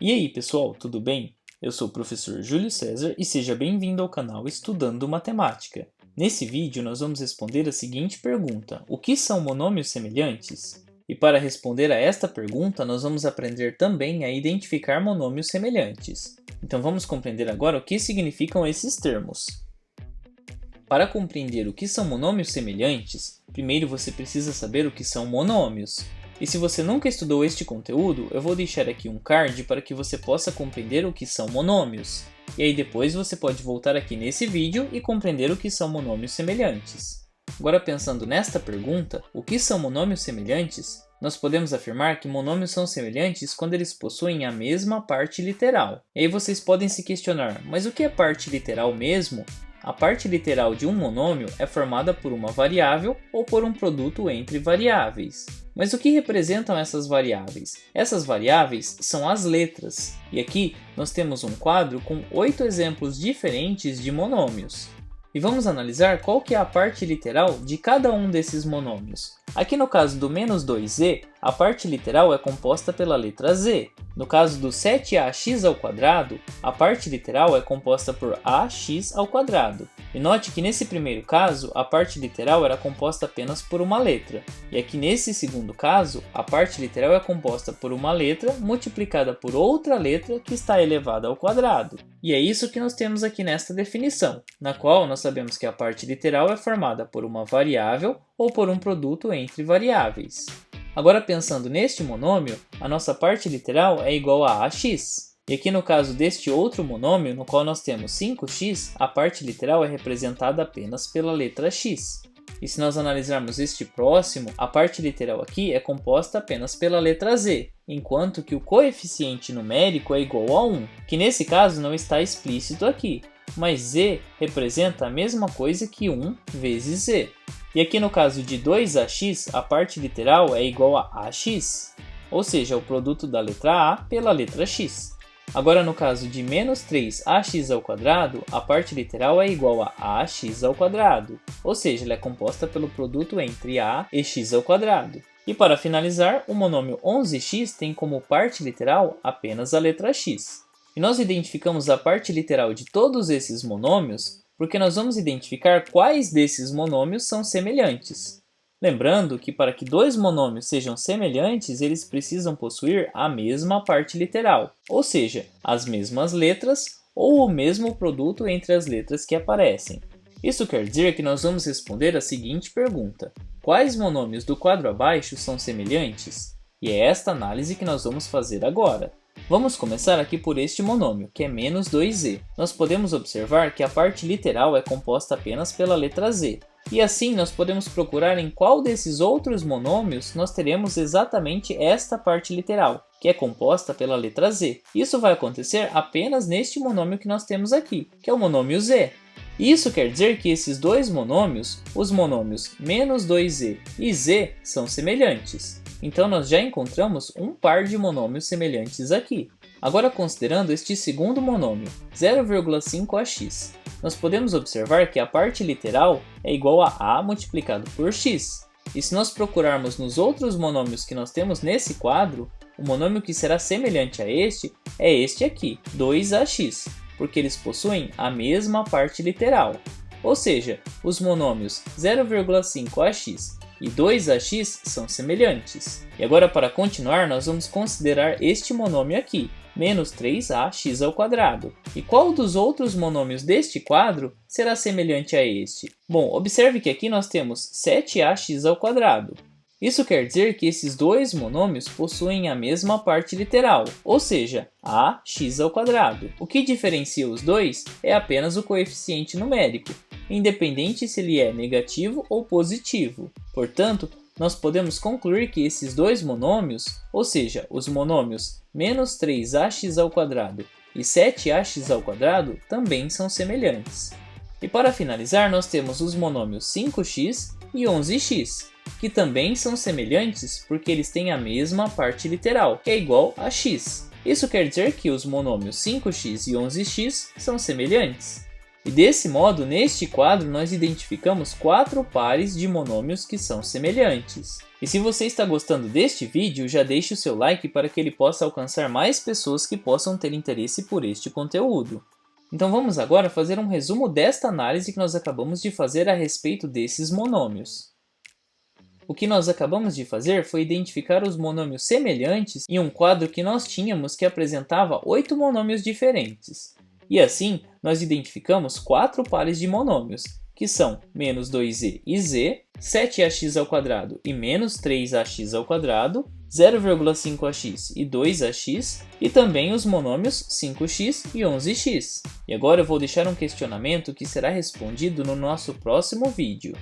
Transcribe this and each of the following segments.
E aí, pessoal, tudo bem? Eu sou o professor Júlio César e seja bem-vindo ao canal Estudando Matemática. Nesse vídeo, nós vamos responder a seguinte pergunta: o que são monômios semelhantes? E para responder a esta pergunta, nós vamos aprender também a identificar monômios semelhantes. Então vamos compreender agora o que significam esses termos. Para compreender o que são monômios semelhantes, primeiro você precisa saber o que são monômios. E se você nunca estudou este conteúdo, eu vou deixar aqui um card para que você possa compreender o que são monômios. E aí depois você pode voltar aqui nesse vídeo e compreender o que são monômios semelhantes. Agora pensando nesta pergunta, o que são monômios semelhantes? Nós podemos afirmar que monômios são semelhantes quando eles possuem a mesma parte literal. E aí vocês podem se questionar, mas o que é parte literal mesmo? A parte literal de um monômio é formada por uma variável ou por um produto entre variáveis. Mas o que representam essas variáveis? Essas variáveis são as letras. E aqui nós temos um quadro com 8 exemplos diferentes de monômios. E vamos analisar qual que é a parte literal de cada um desses monômios. Aqui no caso do menos 2z, a parte literal é composta pela letra z. No caso do 7ax², a parte literal é composta por ax². E note que nesse primeiro caso, a parte literal era composta apenas por uma letra. E aqui nesse segundo caso, a parte literal é composta por uma letra multiplicada por outra letra que está elevada ao quadrado. E é isso que nós temos aqui nesta definição, na qual nós sabemos que a parte literal é formada por uma variável ou por um produto entre variáveis. Agora pensando neste monômio, a nossa parte literal é igual a ax. E aqui no caso deste outro monômio, no qual nós temos 5x, a parte literal é representada apenas pela letra x. E se nós analisarmos este próximo, a parte literal aqui é composta apenas pela letra z, enquanto que o coeficiente numérico é igual a 1, que nesse caso não está explícito aqui, mas z representa a mesma coisa que 1 vezes z. E aqui no caso de 2ax, a parte literal é igual a ax, ou seja, o produto da letra a pela letra x. Agora no caso de menos 3ax², a parte literal é igual a ax², ou seja, ela é composta pelo produto entre a e x². E para finalizar, o monômio 11x tem como parte literal apenas a letra x. E nós identificamos a parte literal de todos esses monômios porque nós vamos identificar quais desses monômios são semelhantes. Lembrando que para que dois monômios sejam semelhantes, eles precisam possuir a mesma parte literal, ou seja, as mesmas letras ou o mesmo produto entre as letras que aparecem. Isso quer dizer que nós vamos responder a seguinte pergunta: quais monômios do quadro abaixo são semelhantes? E é esta análise que nós vamos fazer agora. Vamos começar aqui por este monômio, que é menos 2z. Nós podemos observar que a parte literal é composta apenas pela letra z. E assim nós podemos procurar em qual desses outros monômios nós teremos exatamente esta parte literal, que é composta pela letra z. Isso vai acontecer apenas neste monômio que nós temos aqui, que é o monômio z. Isso quer dizer que esses dois monômios, os monômios menos 2z e z, são semelhantes. Então nós já encontramos um par de monômios semelhantes aqui. Agora considerando este segundo monômio, 0,5ax, nós podemos observar que a parte literal é igual a multiplicado por x. E se nós procurarmos nos outros monômios que nós temos nesse quadro, o monômio que será semelhante a este é este aqui, 2ax, porque eles possuem a mesma parte literal. Ou seja, os monômios 0,5ax e 2ax são semelhantes. E agora para continuar nós vamos considerar este monômio aqui, menos 3ax². E qual dos outros monômios deste quadro será semelhante a este? Bom, observe que aqui nós temos 7ax². Isso quer dizer que esses dois monômios possuem a mesma parte literal, ou seja, ax². O que diferencia os dois é apenas o coeficiente numérico, independente se ele é negativo ou positivo. Portanto, nós podemos concluir que esses dois monômios, ou seja, os monômios menos 3ax² e 7ax², também são semelhantes. E para finalizar, nós temos os monômios 5x e 11x, que também são semelhantes porque eles têm a mesma parte literal, que é igual a x. Isso quer dizer que os monômios 5x e 11x são semelhantes. E desse modo, neste quadro, nós identificamos 4 pares de monômios que são semelhantes. E se você está gostando deste vídeo, já deixe o seu like para que ele possa alcançar mais pessoas que possam ter interesse por este conteúdo. Então vamos agora fazer um resumo desta análise que nós acabamos de fazer a respeito desses monômios. O que nós acabamos de fazer foi identificar os monômios semelhantes em um quadro que nós tínhamos que apresentava 8 monômios diferentes. E assim, nós identificamos 4 pares de monômios, que são menos 2z e z, 7ax² e menos 3ax², 0,5ax e 2ax, e também os monômios 5x e 11x. E agora eu vou deixar um questionamento que será respondido no nosso próximo vídeo.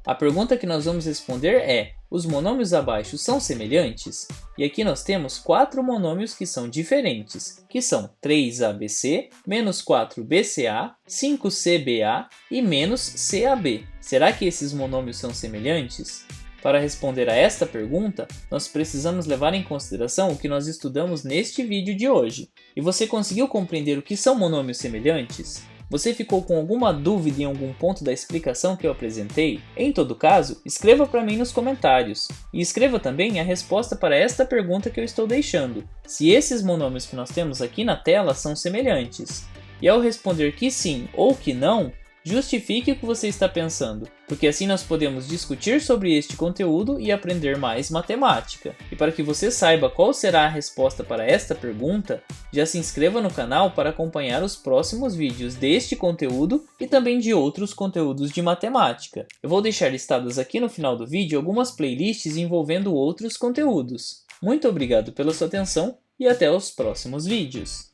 A pergunta que nós vamos responder é: os monômios abaixo são semelhantes? E aqui nós temos 4 monômios que são diferentes, que são 3abc, menos 4bca, 5cba e menos cab. Será que esses monômios são semelhantes? Para responder a esta pergunta, nós precisamos levar em consideração o que nós estudamos neste vídeo de hoje. E você conseguiu compreender o que são monômios semelhantes? Você ficou com alguma dúvida em algum ponto da explicação que eu apresentei? Em todo caso, escreva para mim nos comentários. E escreva também a resposta para esta pergunta que eu estou deixando: se esses monômios que nós temos aqui na tela são semelhantes. E ao responder que sim ou que não, justifique o que você está pensando, porque assim nós podemos discutir sobre este conteúdo e aprender mais matemática. E para que você saiba qual será a resposta para esta pergunta, já se inscreva no canal para acompanhar os próximos vídeos deste conteúdo e também de outros conteúdos de matemática. Eu vou deixar listadas aqui no final do vídeo algumas playlists envolvendo outros conteúdos. Muito obrigado pela sua atenção e até os próximos vídeos.